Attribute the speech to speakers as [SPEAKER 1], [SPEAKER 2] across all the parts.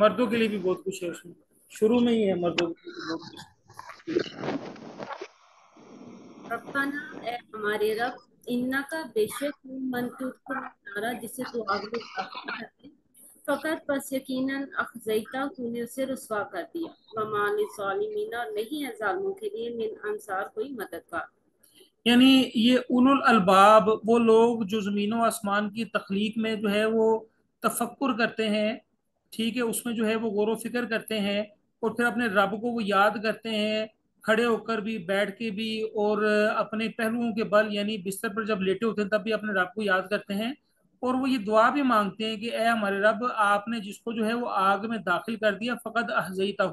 [SPEAKER 1] مردوں کے لیے بھی بہت کچھ ہے اس میں، شروع میں ہی ہے مردوں کے لیے بہت کچھ۔
[SPEAKER 2] ربنا اے ہمارے رب، انہ کا بے شک من تدخل النار جسے تو آگ میں داخل کر دے، فقط پس یقیناً اخزیتا تو نے اسے رسوا کر دیا، وما للظالمین اور نہیں ہے ظالموں کے لیے من انصار کوئی مددگار۔
[SPEAKER 1] یعنی یہ اولو الالباب وہ لوگ جو زمین و آسمان کی تخلیق میں جو ہے وہ تفکر کرتے ہیں، ٹھیک ہے، اس میں جو ہے وہ غور و فکر کرتے ہیں، اور پھر اپنے رب کو وہ یاد کرتے ہیں، کھڑے ہو کر بھی، بیٹھ کے بھی، اور اپنے پہلوؤں کے بل یعنی بستر پر جب لیٹے ہوتے ہیں تب بھی اپنے رب کو یاد کرتے ہیں، اور وہ یہ دعا بھی مانگتے ہیں کہ اے ہمارے رب، آپ نے جس کو جو ہے وہ آگ میں داخل کر دیا فقط احزیتہ،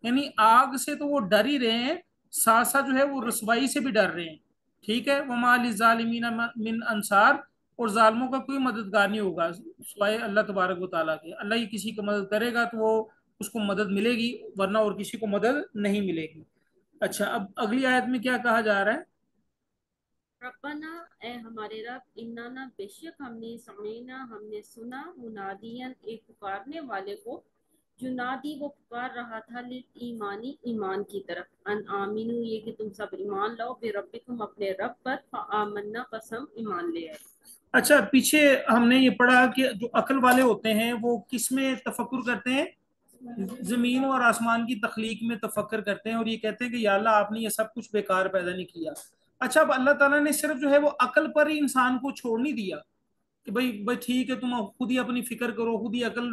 [SPEAKER 1] یعنی آگ سے تو وہ ڈر ہی رہے ہیں، ساتھ ساتھ جو ہے وہ رسوائی سے بھی ڈر رہے ہیں، ٹھیک ہے، وما للظالمین من انصار، اور ظالموں کا کوئی مددگار نہیں ہوگا سوائے اللہ تبارک و تعالیٰ کے، اللہ ہی کسی کو مدد کرے گا تو وہ اس کو مدد ملے گی، ورنہ اور کسی کو مدد نہیں ملے گی۔ اچھا، اب اگلی آیت میں کیا کہا جا رہا ہے؟
[SPEAKER 2] ربنا اے ہمارے رب، اننا بے شک ہم نے سمینا ہم نے سنا، منادین ایک پکارنے والے کو، جنادی وہ پکار رہا تھا ایمانی ایمان کی طرف، ان آمینو یہ کہ تم سب ایمان لاؤ، بے ربکم اپنے رب پر، فآمنا پس ہم ایمان لے آئے۔
[SPEAKER 1] اچھا، پیچھے ہم نے یہ پڑھا کہ جو عقل والے ہوتے ہیں وہ کس میں تفکر کرتے ہیں؟ زمین اور آسمان کی تخلیق میں تفکر کرتے ہیں، اور یہ کہتے ہیں کہ یا اللہ آپ نے یہ سب کچھ بیکار پیدا نہیں کیا۔ اچھا، اب اللہ تعالیٰ نے صرف جو ہے وہ عقل پر ہی انسان کو چھوڑ نہیں دیا کہ بھائی ٹھیک ہے، تم خود ہی اپنی فکر کرو، خود ہی عقل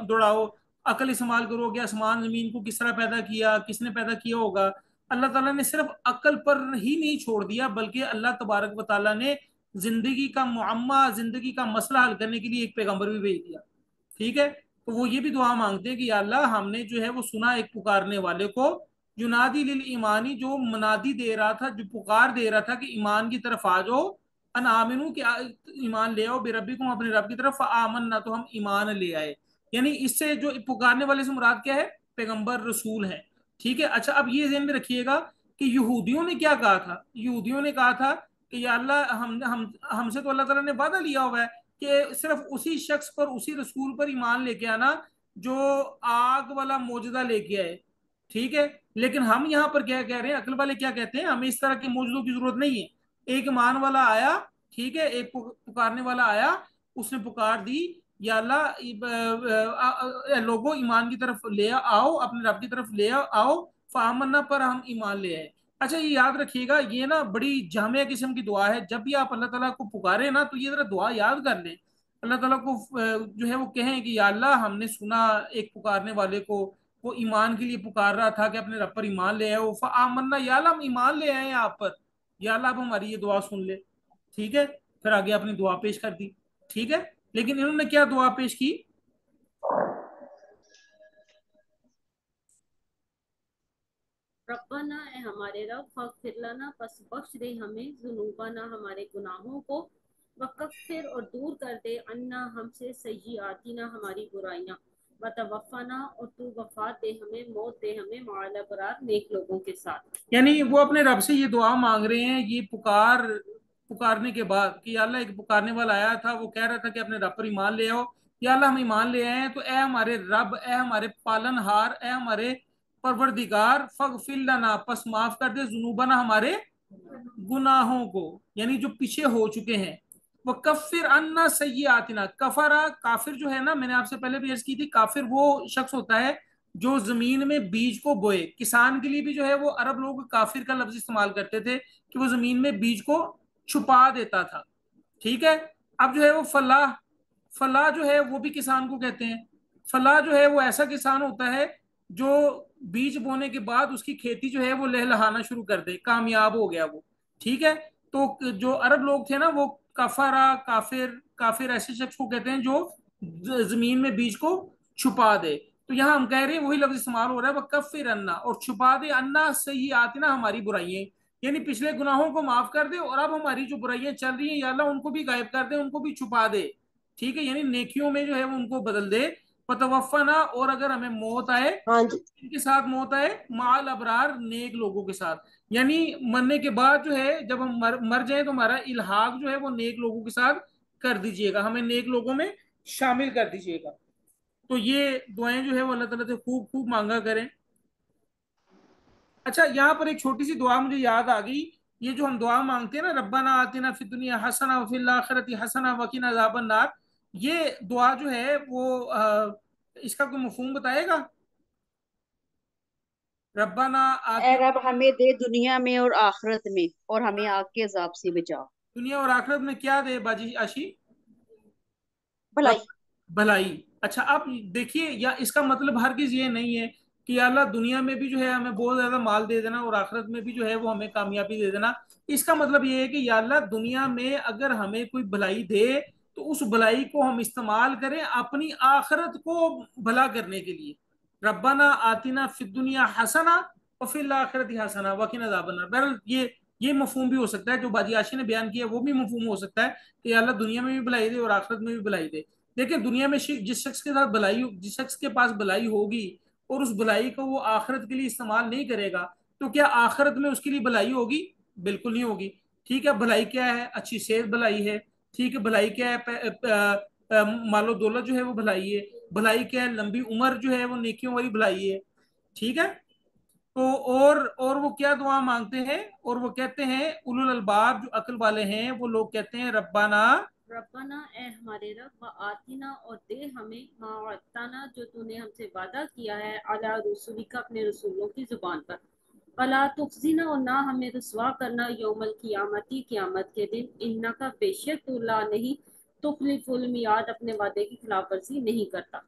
[SPEAKER 1] دوڑاؤ، عقل استعمال کرو کہ آسمان زمین کو کس طرح پیدا کیا، کس نے پیدا کیا ہوگا۔ اللہ تعالیٰ نے صرف عقل پر ہی نہیں چھوڑ دیا، بلکہ اللہ تبارک و تعالیٰ نے زندگی کا معمہ، زندگی کا مسئلہ حل کرنے کے لیے ایک پیغمبر بھی بھیج دیا، ٹھیک ہے۔ تو وہ یہ بھی دعا مانگتے ہیں کہ یا اللہ ہم نے جو ہے وہ سنا ایک پکارنے والے کو، ینادی للایمانی جو منادی دے رہا تھا، جو پکار دے رہا تھا کہ ایمان کی طرف آ جاؤ، ان آمنو کہ ایمان لے آؤ، بے ربکم اپنے رب کی طرف، آمنا تو ہم ایمان لے آئے، یعنی اس سے جو پکارنے والے سے مراد کیا ہے؟ پیغمبر، رسول ہے، ٹھیک ہے۔ اچھا، اب یہ ذہن میں رکھیے گا کہ یہودیوں نے کیا کہا تھا؟ یہودیوں نے کہا تھا کہ یا اللہ ہم سے تو اللہ تعالیٰ نے وعدہ لیا ہوا ہے کہ صرف اسی شخص پر، اسی رسول پر ایمان لے کے آنا جو آگ والا موجودہ لے کے آئے، ٹھیک ہے۔ لیکن ہم یہاں پر کیا کہہ رہے ہیں؟ عقل والے کیا کہتے ہیں؟ ہمیں اس طرح کے موجودوں کی ضرورت نہیں ہے، ایک ایمان والا آیا، ٹھیک ہے، ایک پکارنے والا آیا، اس نے پکار دی، یا اللہ لوگوں ایمان کی طرف لے آؤ، اپنے رب کی طرف لے آؤ، فآمنا پر ہم ایمان لے آئے۔ اچھا، یہ یاد رکھیے گا، یہ نا بڑی جامع قسم کی دعا ہے، جب بھی آپ اللہ تعالیٰ کو پکارے نا تو یہ ذرا دعا یاد کر لیں، اللہ تعالیٰ کو جو ہے وہ کہیں کہ یا اللہ ہم نے سنا ایک پکارنے والے کو، وہ ایمان کے لیے پکار رہا تھا کہ اپنے رب پر ایمان لے آئے، فآمنا، یا اللہ ہم ایمان لے آئے ہیں آپ پر، یا اللہ اب ہماری یہ دعا سن لے، ٹھیک ہے۔ پھر آگے اپنی دعا پیش کر دی، ٹھیک ہے۔ لیکن انہوں نے کیا دعا پیش کی؟
[SPEAKER 2] ربنا اے ہمارے رب، فاغفر لنا پس بخش دے ہمیں، ذنوبنا ہمارے گناہوں کو، وکفر اور دور کر دے، عنا ہم سے، سیئاتنا ہماری برائیاں، وتوفنا اور تو وفات دے ہمیں، موت دے ہمیں، مع الابرار نیک لوگوں کے ساتھ۔
[SPEAKER 1] یعنی وہ اپنے رب سے یہ دعا مانگ رہے ہیں، یہ پکارنے کے بعد کہ یا اللہ ایک پکارنے والا آیا تھا، وہ کہہ رہا تھا کہ اپنے رب پر ایمان لے آؤ، یا اللہ ہم ایمان لے آئے ہیں، تو اے ہمارے رب، اے ہمارے پالن ہار، اے ہمارے پروردگار، فاغفر لنا پس معاف کر دے، ذنوبنا ہمارے گناہوں کو، یعنی جو پیچھے ہو چکے ہیں، وہ کفر عنا سیئاتنا، کفرا کافر جو ہے نا، میں نے آپ سے پہلے بھی عرض کی تھی، کافر وہ شخص ہوتا ہے جو زمین میں بیج کو بوئے، کسان کے لیے بھی جو ہے وہ عرب لوگ کافر کا لفظ استعمال کرتے تھے کہ وہ زمین میں بیج کو چھپا دیتا تھا، ٹھیک ہے۔ اب جو ہے وہ فلاح، فلاح جو ہے وہ بھی کسان کو کہتے ہیں، فلاح جو ہے وہ ایسا کسان ہوتا ہے جو بیج بونے کے بعد اس کی کھیتی جو ہے وہ لہلہانا شروع کر دے، کامیاب ہو گیا وہ، ٹھیک ہے۔ تو جو عرب لوگ تھے نا وہ کفرا، کافر، کافر ایسے شخص کو کہتے ہیں جو زمین میں بیج کو چھپا دے۔ تو یہاں ہم کہہ رہے ہیں وہی لفظ استعمال ہو رہا ہے، وہ کفر انا، اور چھپا دے، انا سیئاتنا ہماری برائیاں، یعنی پچھلے گناہوں کو معاف کر دے، اور اب ہماری جو برائیاں چل رہی ہیں یا اللہ ان کو بھی غائب کر دے، ان کو بھی چھپا دے، ٹھیک ہے، یعنی نیکیوں میں جو ہے وہ ان کو بدل دے، فتوفنا، اور اگر ہمیں موت آئے
[SPEAKER 3] ہاں جی،
[SPEAKER 1] ان کے ساتھ موت آئے، مع الابرار نیک لوگوں کے ساتھ، یعنی مرنے کے بعد جو ہے جب ہم مر جائیں تو ہمارا الحاق جو ہے وہ نیک لوگوں کے ساتھ کر دیجئے گا، ہمیں نیک لوگوں میں شامل کر دیجئے گا۔ تو یہ دعائیں جو ہے وہ اللہ تعالیٰ سے خوب خوب مانگا کریں. اچھا یہاں پر ایک چھوٹی سی دعا مجھے یاد آ گئی. یہ جو ہم دعا مانگتے ہیں نا، ربنا آتنا فی الدنیا حسنہ وفی الآخرۃ حسنہ وقنا عذاب النار، یہ دعا جو ہے وہ اس کا کوئی مفہوم بتائے گا؟ ربنا
[SPEAKER 3] اے
[SPEAKER 1] آتنا،
[SPEAKER 3] رب ہمیں دے دنیا میں اور آخرت میں، اور ہمیں آگ کے عذاب سے بچا.
[SPEAKER 1] دنیا اور آخرت میں کیا دے باجی عاشی؟ رب،
[SPEAKER 3] بھلائی.
[SPEAKER 1] بھلائی. اچھا اب دیکھیے، یا اس کا مطلب ہرگز یہ نہیں ہے کہ یا اللہ دنیا میں بھی جو ہے ہمیں بہت زیادہ مال دے دینا اور آخرت میں بھی جو ہے وہ ہمیں کامیابی دے دینا. اس کا مطلب یہ ہے کہ یا اللہ دنیا میں اگر ہمیں کوئی بھلائی دے تو اس بھلائی کو ہم استعمال کریں اپنی آخرت کو بھلا کرنے کے لیے. ربنا آتنا فی الدنیا حسنہ وفی الآخرۃ حسنہ وقنا عذاب النار. بہرحال یہ مفہوم بھی ہو سکتا ہے جو باجی عاشی نے بیان کیا، وہ بھی مفہوم ہو سکتا ہے کہ یا اللہ دنیا میں بھی بھلائی دے اور آخرت میں بھی بھلائی دے. دیکھیں دنیا میں جس شخص کے ساتھ بھلائی، جس شخص کے پاس بھلائی ہوگی اور اس بھلائی کو وہ آخرت کے لیے استعمال نہیں کرے گا، تو کیا آخرت میں اس کے لیے بھلائی ہوگی؟ بالکل نہیں ہوگی. ٹھیک ہے، بھلائی کیا ہے؟ اچھی صحت بھلائی ہے. ٹھیک ہے، بھلائی کیا ہے؟ مال و دولت جو ہے وہ بھلائی ہے. بھلائی کیا ہے؟ لمبی عمر جو ہے وہ نیکیوں والی بھلائی ہے. ٹھیک ہے. تو اور وہ کیا دعا مانگتے ہیں؟ اور وہ کہتے ہیں اولو الالباب، جو عقل والے ہیں وہ لوگ کہتے ہیں ربنا،
[SPEAKER 2] ربنا اے ہمارے رب، آتینا اور دے ہمیں، ما وعدتنا جو تو نے ہم سے وعدہ کیا ہے، علی رسولک اپنے رسولوں کی زبان پر، ولا تخزنا اور نہ ہمیں رسوا کرنا، یوم القیامتی قیامت کے دن، انکا بے شک تو لا نہیں تخلف المیعاد اپنے وعدے کی خلاف ورزی نہیں کرتا.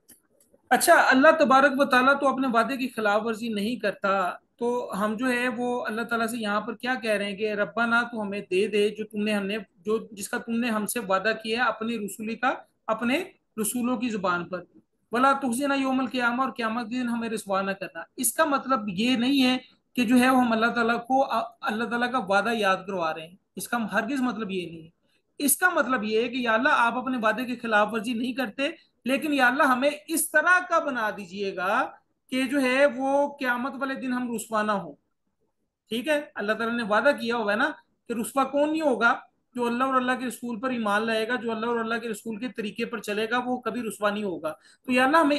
[SPEAKER 1] اچھا اللہ تبارک و تعالیٰ تو اپنے وعدے کی خلاف ورزی نہیں کرتا. تو ہم جو ہے وہ اللہ تعالیٰ سے یہاں پر کیا کہہ رہے ہیں کہ ربنا تو ہمیں دے دے جو تم نے، ہم نے جو جس کا تم نے ہم سے وعدہ کیا ہے اپنی رسولی کا، اپنے رسولوں کی زبان پر. ولا تخزنا یوم القیامہ، اور قیامت کے دن ہمیں رسوا نہ کرنا. اس کا مطلب یہ نہیں ہے کہ جو ہے وہ ہم اللہ تعالیٰ کو اللہ تعالیٰ کا وعدہ یاد کروا رہے ہیں. اس کا ہرگز مطلب یہ نہیں ہے. اس کا مطلب یہ ہے کہ یا اللہ آپ اپنے وعدے کی خلاف ورزی نہیں کرتے، لیکن یا اللہ ہمیں اس طرح کا بنا دیجئے گا کہ جو ہے وہ قیامت والے دن ہم رسوا نہ ہو. ٹھیک ہے، اللہ تعالیٰ نے وعدہ کیا ہوا ہے نا کہ رسوا کون نہیں ہوگا؟ جو اللہ اور اللہ کے رسول پر ایمان لائے گا، جو اللہ اور اللہ کے رسول کے طریقے پر چلے گا، وہ کبھی رسوا نہیں ہوگا. تو یا اللہ ہمیں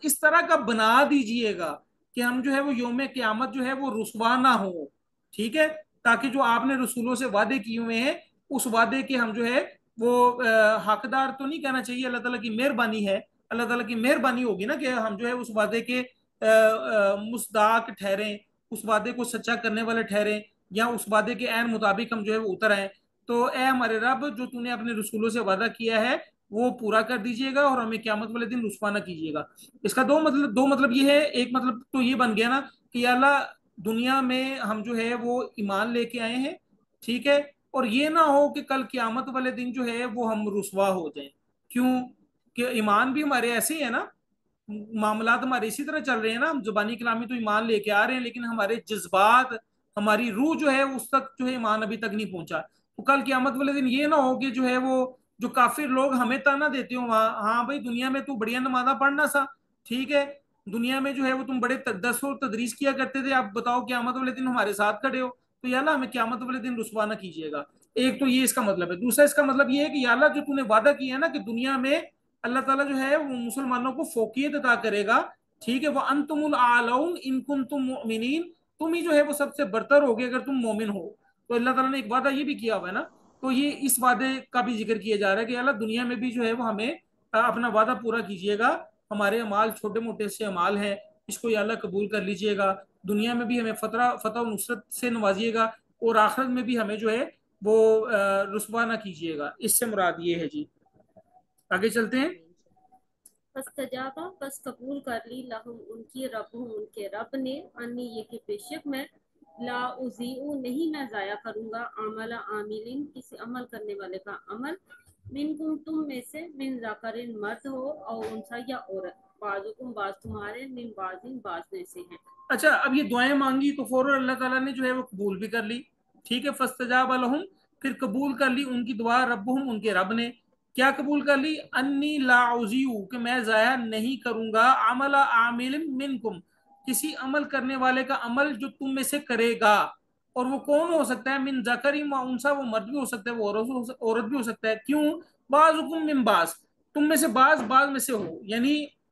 [SPEAKER 1] اس طرح کا بنا دیجئے گا کہ ہم جو ہے وہ یوم قیامت جو ہے وہ رسوا نہ ہو. ٹھیک ہے، تاکہ جو آپ نے رسولوں سے وعدے کیے ہوئے ہیں اس وعدے کے ہم جو ہے وہ حقدار تو نہیں کہنا چاہیے، اللہ تعالیٰ کی مہربانی ہے. اللہ تعالیٰ کی مہربانی ہوگی نا کہ ہم جو ہے اس وعدے کے مصداق ٹھہریں، اس وعدے کو سچا کرنے والے ٹھہریں، یا اس وعدے کے عین مطابق ہم جو ہے وہ اتر آئیں. تو اے ہمارے رب، جو تو نے اپنے رسولوں سے وعدہ کیا ہے وہ پورا کر دیجئے گا اور ہمیں قیامت والے دن رسوا نہ کیجیے گا. اس کا دو مطلب یہ ہے. ایک مطلب تو یہ بن گیا نا کہ یا اللہ دنیا میں ہم جو ہے وہ ایمان لے کے آئے ہیں. ٹھیک ہے، اور یہ نہ ہو کہ کل قیامت والے دن جو ہے وہ ہم رسوا ہو جائیں. کیوں کہ ایمان بھی ہمارے ایسے ہی ہے نا، معاملات ہمارے اسی طرح چل رہے ہیں نا. ہم زبانی کلامی تو ایمان لے کے آ رہے ہیں، لیکن ہمارے جذبات، ہماری روح جو ہے اس تک جو ہے ایمان ابھی تک نہیں پہنچا. تو کل قیامت والے دن یہ نہ ہو کہ جو ہے وہ جو کافر لوگ ہمیں تانا دیتے ہوں وہاں، ہاں بھائی دنیا میں تو بڑھیا نمازاں پڑھنا سا، ٹھیک ہے، دنیا میں جو ہے وہ تم بڑے درس و تدریس کیا کرتے تھے، اب بتاؤ قیامت والے دن ہمارے ساتھ کھڑے ہو. تو یا اللہ ہمیں قیامت والے دن رسوا نہ کیجیے گا. ایک تو یہ اس کا مطلب ہے. دوسرا اس کا مطلب یہ ہے کہ یا اللہ جو تو نے وعدہ کیا ہے نا کہ دنیا میں اللہ تعالیٰ جو ہے وہ مسلمانوں کو فوقیت عطا کرے گا. ٹھیک ہے، وَأَنْتُمُ الْأَعْلَوْنَ إِن كُنتُم مُؤْمِنِينَ، تم ہی جو ہے وہ سب سے برتر ہوگے اگر تم مومن ہو. تو اللہ تعالیٰ نے ایک وعدہ یہ بھی کیا ہوا ہے نا. تو یہ اس وعدے کا بھی ذکر کیا جا رہا ہے کہ اللہ دنیا میں بھی جو ہے وہ ہمیں اپنا وعدہ پورا کیجیے گا. ہمارے اعمال چھوٹے موٹے سے اعمال ہیں، اس کو یا اللہ قبول کر لیجیے گا. دنیا میں بھی ہمیں فتح و نصرت سے نوازیے گا، اور آخرت میں بھی ہمیں جو ہے وہ رسوا نہ کیجیے گا. اس سے مراد یہ ہے. جی آگے چلتے ہیں.
[SPEAKER 3] آمین.
[SPEAKER 2] فاستجابا پس قبول کر لی، لہم ان کی ربہم ان کے رب نے، انی یہ کہ بے شک میں، لا اضیع نہیں میں ضائع کروں گا، عمل عاملین کسی عمل کرنے والے کا عمل، منکم تم میں سے، من ذکرین مرد ہو، او انثی یا عورت، بعضکم بعض تمہارے، من بعضین بعض میں سے ہیں.
[SPEAKER 1] اچھا اب یہ دعائیں مانگی تو فوراً اللہ تعالیٰ نے جو ہے وہ قبول بھی کر لی. ٹھیک ہے، فاستجاب لہم، پھر قبول کر لی ان کی دعا، ربہم ان کے رب نے. کیا قبول کر لی؟ انی لا اضیع کہ میں ضائع نہیں کروں گا، عمل عامل منکم کسی عمل کرنے والے کا عمل جو تم میں سے کرے گا. اور وہ کون ہو سکتا ہے؟ من ذکر و انثی، وہ مرد بھی ہو سکتا ہے، وہ عورت بھی ہو سکتا ہے. کیوں؟ بعضکم من بعض، تم میں سے بعض بعض میں سے ہو. یعنی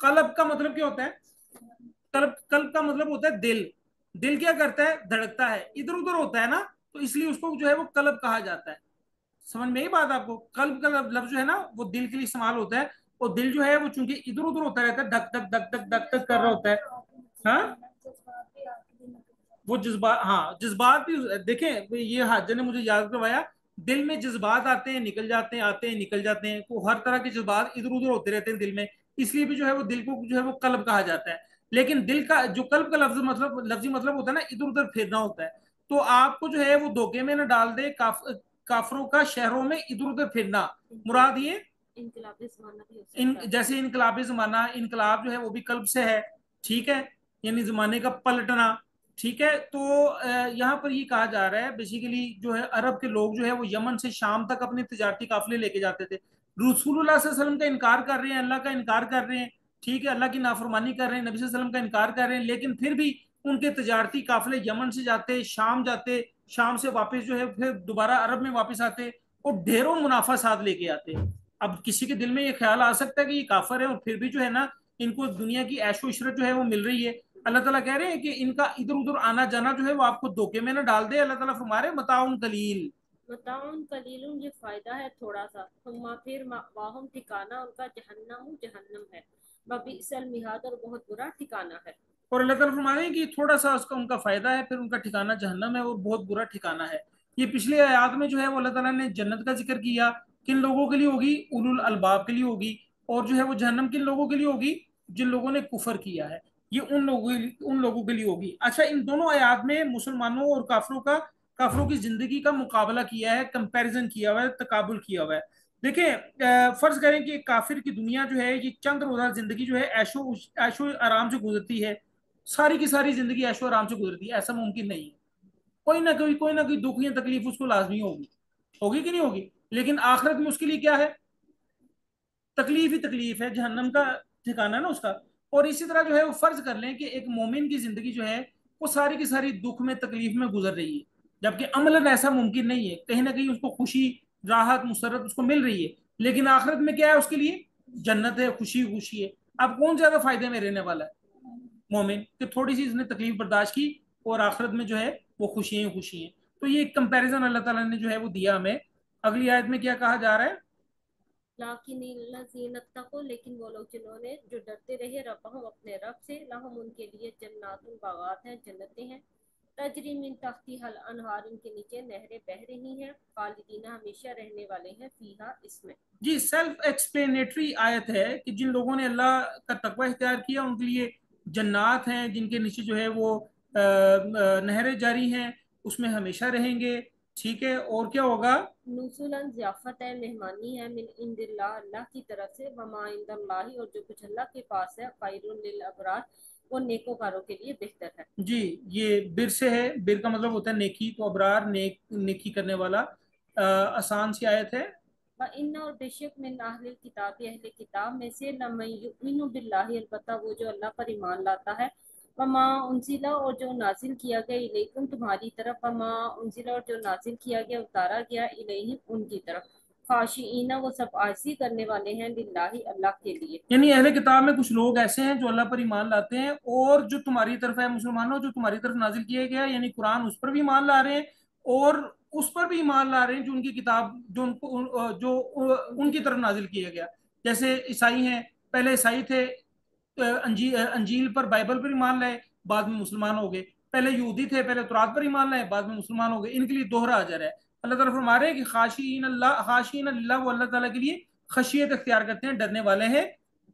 [SPEAKER 1] قلب کا مطلب کیا ہوتا ہے؟ قلب کا مطلب ہوتا ہے دل. دل کیا کرتا ہے؟ دھڑکتا ہے, ادھر ادھر ہوتا ہے نا, تو اس لیے اس کو جو ہے وہ قلب کہا جاتا ہے. سمجھ میں یہ بات آپ کو؟ قلب کا لفظ جو ہے نا وہ دل کے لیے استعمال ہوتا ہے, اور دل جو ہے وہ چونکہ ادھر ادھر ہوتا رہتا ہے, دھک دھک دھک دھک دھک دھک کر رہا ہوتا ہے. ہاں وہ جذبات, ہاں جذبات بھی دیکھیں, یہ حاجہ نے مجھے یاد کروایا, دل میں جذبات آتے ہیں نکل جاتے ہیں, آتے ہیں نکل جاتے ہیں, تو ہر طرح کے جذبات ادھر ادھر ہوتے رہتے ہیں دل میں, اس لیے بھی جو ہے وہ دل کو جو ہے وہ قلب کہا جاتا ہے. لیکن دل کا جو قلب کا لفظی مطلب ہوتا ہے نا, ادھر ادھر پھرنا ہوتا ہے. تو آپ کو جو ہے وہ دھوکے میں نہ ڈال دے کافروں کا شہروں میں ادھر ادھر پھرنا, مراد یہ
[SPEAKER 2] انقلابی زمانہ بھی ہو سکتا ہے.
[SPEAKER 1] جیسے انقلابی زمانہ, انقلاب جو ہے وہ بھی قلب سے ہے, ٹھیک ہے, یعنی زمانے کا پلٹنا, ٹھیک ہے. تو یہاں پر یہ کہا جا رہا ہے بیسیکلی جو ہے عرب کے لوگ جو ہے وہ یمن سے شام تک اپنے تجارتی قافلے لے کے جاتے تھے. رسول اللہ صلی اللہ علیہ وسلم کا انکار کر رہے ہیں, اللہ کا انکار کر رہے ہیں, ٹھیک ہے, اللہ کی نافرمانی کر رہے ہیں, نبی صلی اللہ علیہ وسلم کا انکار کر رہے ہیں, لیکن پھر بھی ان کے تجارتی قافلے یمن سے جاتے, شام جاتے, شام سے واپس جو ہے پھر دوبارہ عرب میں واپس آتے, اور ڈھیروں منافع ساتھ لے کے آتے. اب کسی کے دل میں یہ خیال آ سکتا ہے کہ یہ کافر ہے, اور پھر بھی جو ہے نا ان کو دنیا کی عیش و عشرت جو ہے وہ مل رہی ہے. اللہ تعالیٰ کہہ رہے ہیں کہ ان کا ادھر ادھر آنا جانا جو ہے وہ آپ کو دھوکے میں نہ ڈال دے. اللہ تعالیٰ فرما رہے ہیں متاع قلیل,
[SPEAKER 2] متاعن قلیل, یہ فائدہ ہے تھوڑا سا, ثم پھر مأواہم, ٹھکانہ ان کا جہنم ہے, وبئس المہاد, اور بہت برا ٹھکانہ ہے.
[SPEAKER 1] اور اللہ تعالیٰ فرما رہے ہیں کہ تھوڑا سا اس کا ان کا فائدہ ہے, پھر ان کا ٹھکانہ جہنم ہے اور بہت برا ٹھکانہ ہے. یہ پچھلے آیات میں جو ہے وہ اللہ تعالیٰ نے جنت کا ذکر کیا, کن لوگوں کے لیے ہوگی؟ اولو الالباب کے لیے ہوگی. اور جو ہے وہ جہنم کن لوگوں کے لیے ہوگی؟ جن لوگوں نے کفر کیا ہے, یہ ان لوگوں کے لیے ہوگی. اچھا, ان دونوں آیات میں مسلمانوں اور کافروں کی زندگی کا مقابلہ کیا ہے, کمپیریزن کیا ہوا ہے, تقابل کیا ہوا ہے. دیکھیں, فرض کریں کہ کافر کی دنیا جو ہے یہ چند روزہ زندگی جو ہے عیش و آرام سے گزرتی ہے, ساری کی ساری زندگی عیش و آرام سے گزرتی ہے, ایسا ممکن نہیں ہے. کوئی نہ کوئی دکھ یا تکلیف اس کو لازمی ہوگی کہ نہیں ہوگی. لیکن آخرت میں اس کے لیے کیا ہے؟ تکلیف ہی تکلیف ہے, جہنم کا ٹھکانا ہے نا اس کا. اور اسی طرح جو ہے وہ فرض کر لیں کہ ایک مومن کی زندگی جو ہے وہ ساری کی ساری دکھ میں تکلیف میں گزر رہی ہے, جبکہ عملاً ایسا ممکن نہیں ہے, کہیں نہ کہیں اس کو خوشی راحت مسرت اس کو مل رہی ہے, لیکن آخرت میں کیا ہے اس کے لیے؟ جنت ہے, خوشی ہے. اب کون زیادہ فائدے میں رہنے والا ہے؟ مومن, کہ تھوڑی سی اس نے تکلیف برداشت کی اور آخرت میں جو ہے وہ خوشی ہیں. تو یہ کمپیریزن اللہ تعالیٰ نے جو ہے وہ دیا ہمیں. اگلی آیت میں کیا کہا جا رہا ہے؟
[SPEAKER 2] لیکن الذین اتقوا, لیکن وہ لوگ جنہوں نے جو ڈرتے رہے ربہم, اپنے رب سے, لہم ان کے لیے جنات, باغات ہیں, جنتیں ہیں, تجری من تحتها الانہار, ان کے نیچے نہریں بہہ رہی ہیں, خالدین, ہمیشہ رہنے والے ہیں, فیہا, اس میں.
[SPEAKER 1] جی, سیلف ایکسپلینیٹری آیت ہے کہ جن لوگوں نے اللہ کا تقوی اختیار کیا ان کے لیے جنات ہیں جن کے نیچے جو ہے وہ نہریں جاری ہیں, اس میں ہمیشہ رہیں گے, ٹھیک ہے. اور کیا ہوگا؟
[SPEAKER 2] نزولاً, ضیافت ہے, مہمانی ہے, من عند اللہ, اللہ کی طرف سے, وما عند اللہ, اور جو کچھ اللہ کے پاس ہے, خیر للابرار, وہ نیکوکاروں کے لیے بہتر ہے.
[SPEAKER 1] جی, یہ بر سے ہے, بر کا مطلب ہوتا ہے نیکی, تو ابرار نیکی کرنے والا. آسان سی آیت ہے.
[SPEAKER 2] وَإِنَّ, اور بے شک, من اہل کتاب, اہل کتاب میں سے, لَمَن یُؤْمِنُ بِاللَّهِ, البتہ وہ جو اللہ پر ایمان لاتا ہے, وما انزل, اور جو نازل کیا گیا, الیکم, تمہاری طرف, وما انزل, اور جو نازل کیا گیا, اتارا گیا, الیہم, ان کی طرف, خاشعین, وہ سب عاجزی کرنے والے ہیں, للہ, اللہ کے لیے.
[SPEAKER 1] یعنی اہل کتاب میں کچھ لوگ ایسے ہیں جو اللہ پر ایمان لاتے ہیں, اور جو تمہاری طرف ہے مسلمانوں, جو تمہاری طرف نازل کیا گیا یعنی قرآن, اس پر بھی ایمان لا رہے ہیں, اور اس پر بھی ایمان لا رہے ہیں جو ان کی کتاب, جو ان کی طرف نازل کیا گیا. جیسے عیسائی ہیں, پہلے عیسائی تھے, انجیل پر, بائبل پر ایمان لائے, بعد میں مسلمان ہو گئے. پہلے یہودی تھے, پہلے تورات پر ایمان لائے, بعد میں مسلمان ہو گئے. ان کے لیے دوہرا اجر ہے. اللہ تعالیٰ فرما رہے ہیں کہ خاشعین اللہ, وہ اللہ تعالیٰ کے لیے خشیت اختیار کرتے ہیں, ڈرنے والے ہیں.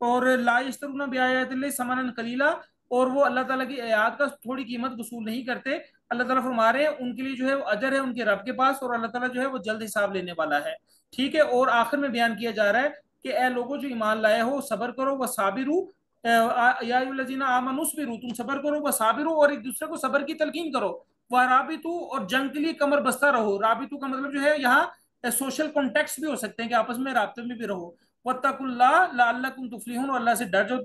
[SPEAKER 1] اور لا یشترون بآیات اللہ ثمنا قلیلا, اور وہ اللہ تعالیٰ کی آیات کا تھوڑی قیمت وصول نہیں کرتے. اللہ تعالیٰ فرما رہے ہیں ان کے لیے جو ہے وہ اجر ہے ان کے رب کے پاس, اور اللہ تعالیٰ جو ہے وہ جلد حساب لینے والا ہے, ٹھیک ہے. اور آخر میں بیان کیا جا رہا ہے کہ اے لوگوں جو ایمان لائے ہو, صبر کرو, وصابروا, یا الذین آمنوا اصبروا, تم صبر کرو, وصابروا, اور ایک دوسرے کو صبر کی تلقین کرو, ورابطوا, اور جنگ کے لیے کمر بستہ رہو. رابطوا کا مطلب جو ہے یہاں سوشل کانٹیکٹس بھی ہو سکتے ہیں کہ آپس میں رابطے میں بھی رہو. واتقوا اللہ لعلکم تفلحون, اور اللہ سے ڈر جاؤ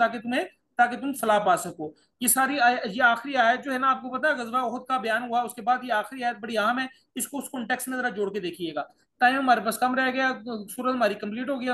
[SPEAKER 1] تاکہ تم فلاح پا سکو. یہ آخری آیت جو ہے نا, آپ کو پتا ہے غزوہ احد کا بیان ہوا, اس کے بعد یہ آخری آیت بڑی اہم ہے, اس کو اس کانٹیکس میں ذرا جوڑ کے دیکھیے گا. ٹائم ہمارے پاس کم رہ گیا, سورت ہماری کمپلیٹ ہو گئی.